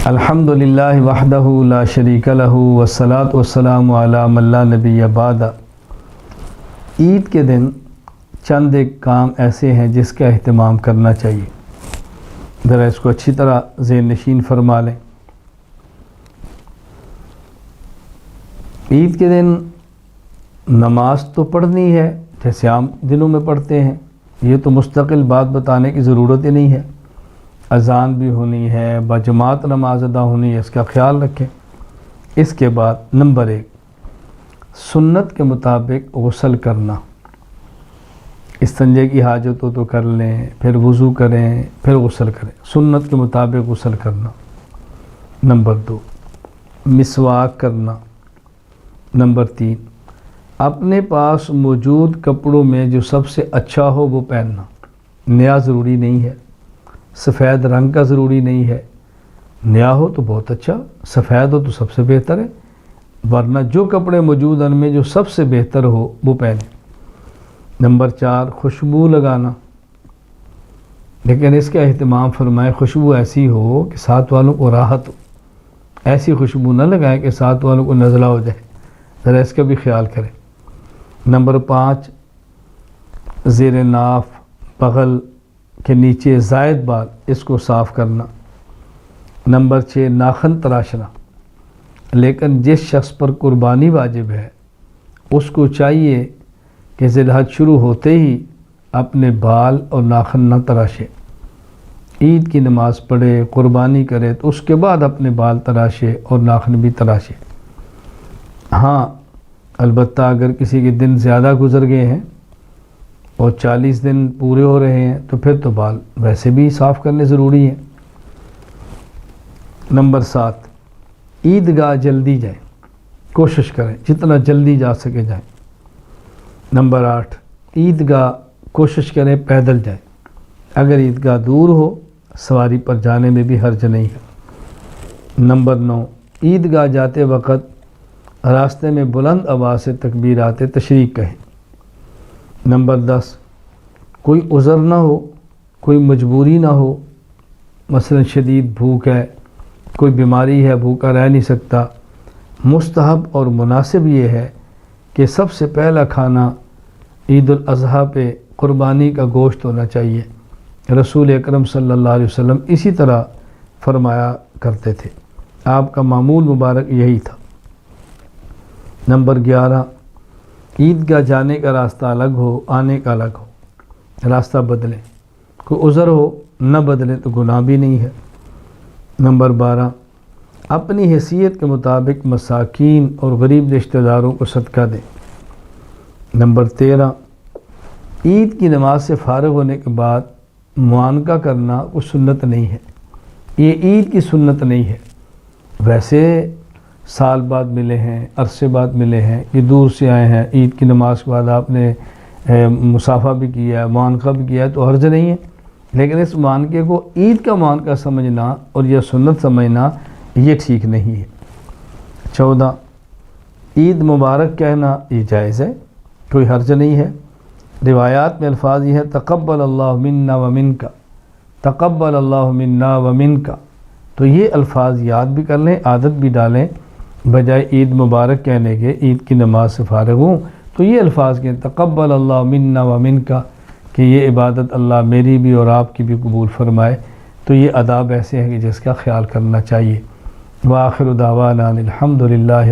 الحمدللہ وحدہ لا شریک لہ والصلاۃ والسلام علی من لا نبی بعد۔ عید کے دن چند ایک کام ایسے ہیں جس کا اہتمام کرنا چاہیے، ذرا اس کو اچھی طرح ذہن نشین فرما لیں۔ عید کے دن نماز تو پڑھنی ہے جیسے عام دنوں میں پڑھتے ہیں، یہ تو مستقل بات بتانے کی ضرورت ہی نہیں ہے۔ اذان بھی ہونی ہے، بجماعت نماز ادا ہونی ہے، اس کا خیال رکھیں۔ اس کے بعد نمبر 1، سنت کے مطابق غسل کرنا۔ استنجے کی حاجت ہو تو کر لیں، پھر وضو کریں، پھر غسل کریں، سنت کے مطابق غسل کرنا۔ نمبر 2، مسواک کرنا۔ نمبر 3، اپنے پاس موجود کپڑوں میں جو سب سے اچھا ہو وہ پہننا۔ نیا ضروری نہیں ہے، سفید رنگ کا ضروری نہیں ہے، نیا ہو تو بہت اچھا، سفید ہو تو سب سے بہتر ہے، ورنہ جو کپڑے موجود ہیں ان میں جو سب سے بہتر ہو وہ پہنیں۔ نمبر 4، خوشبو لگانا، لیکن اس کا اہتمام فرمائے خوشبو ایسی ہو کہ ساتھ والوں کو راحت ہو، ایسی خوشبو نہ لگائیں کہ ساتھ والوں کو نزلہ ہو جائے، ذرا اس کا بھی خیال کریں۔ نمبر 5، زیر ناف بغل کے نیچے زائد بال اس کو صاف کرنا۔ نمبر 6، ناخن تراشنا، لیکن جس شخص پر قربانی واجب ہے اس کو چاہیے کہ ذی الحج شروع ہوتے ہی اپنے بال اور ناخن نہ تراشے، عید کی نماز پڑھے قربانی کرے تو اس کے بعد اپنے بال تراشے اور ناخن بھی تراشے۔ ہاں البتہ اگر کسی کے دن زیادہ گزر گئے ہیں اور 40 دن پورے ہو رہے ہیں تو پھر تو بال ویسے بھی صاف کرنے ضروری ہیں۔ نمبر 7، عیدگاہ جلدی جائیں، کوشش کریں جتنا جلدی جا سکے جائیں۔ نمبر 8، عیدگاہ کوشش کریں پیدل جائیں، اگر عیدگاہ دور ہو سواری پر جانے میں بھی حرج نہیں ہے۔ نمبر 9، عیدگاہ جاتے وقت راستے میں بلند آواز سے تکبیرات تشریق کہیں۔ نمبر 10، کوئی عذر نہ ہو، کوئی مجبوری نہ ہو، مثلا شدید بھوک ہے، کوئی بیماری ہے بھوکا رہ نہیں سکتا، مستحب اور مناسب یہ ہے کہ سب سے پہلا کھانا عید الاضحیٰ پہ قربانی کا گوشت ہونا چاہیے۔ رسول اکرم صلی اللہ علیہ وسلم اسی طرح فرمایا کرتے تھے، آپ کا معمول مبارک یہی تھا۔ نمبر 11، عیدگاہ جانے کا راستہ الگ ہو، آنے کا الگ ہو، راستہ بدلیں، کوئی عذر ہو نہ بدلیں تو گناہ بھی نہیں ہے۔ نمبر 12، اپنی حیثیت کے مطابق مساکین اور غریب رشتہ داروں کو صدقہ دیں۔ نمبر 13، عید کی نماز سے فارغ ہونے کے بعد معانقہ کرنا کوئی سنت نہیں ہے، یہ عید کی سنت نہیں ہے۔ ویسے سال بعد ملے ہیں، عرصے بعد ملے ہیں، یہ دور سے آئے ہیں، عید کی نماز کے بعد آپ نے مصافحہ بھی کیا ہے، معانقہ بھی کیا ہے تو حرج نہیں ہے، لیکن اس معانقے کو عید کا معانقہ سمجھنا اور یہ سنت سمجھنا یہ ٹھیک نہیں ہے۔ 14، عید مبارک کہنا یہ جائز ہے، کوئی حرج نہیں ہے۔ روایات میں الفاظ یہ ہے تقبل اللہ منا و منکا، تقبل اللہ منا و منکا، تو یہ الفاظ یاد بھی کر لیں، عادت بھی ڈالیں، بجائے عید مبارک کہنے کے عید کی نماز سے فارغ ہوں تو یہ الفاظ کہیں تقبل اللہ منا و منکا، کہ یہ عبادت اللہ میری بھی اور آپ کی بھی قبول فرمائے، تو یہ آداب ایسے ہیں کہ جس کا خیال کرنا چاہیے۔ وآخر دعوانا الحمدللہ۔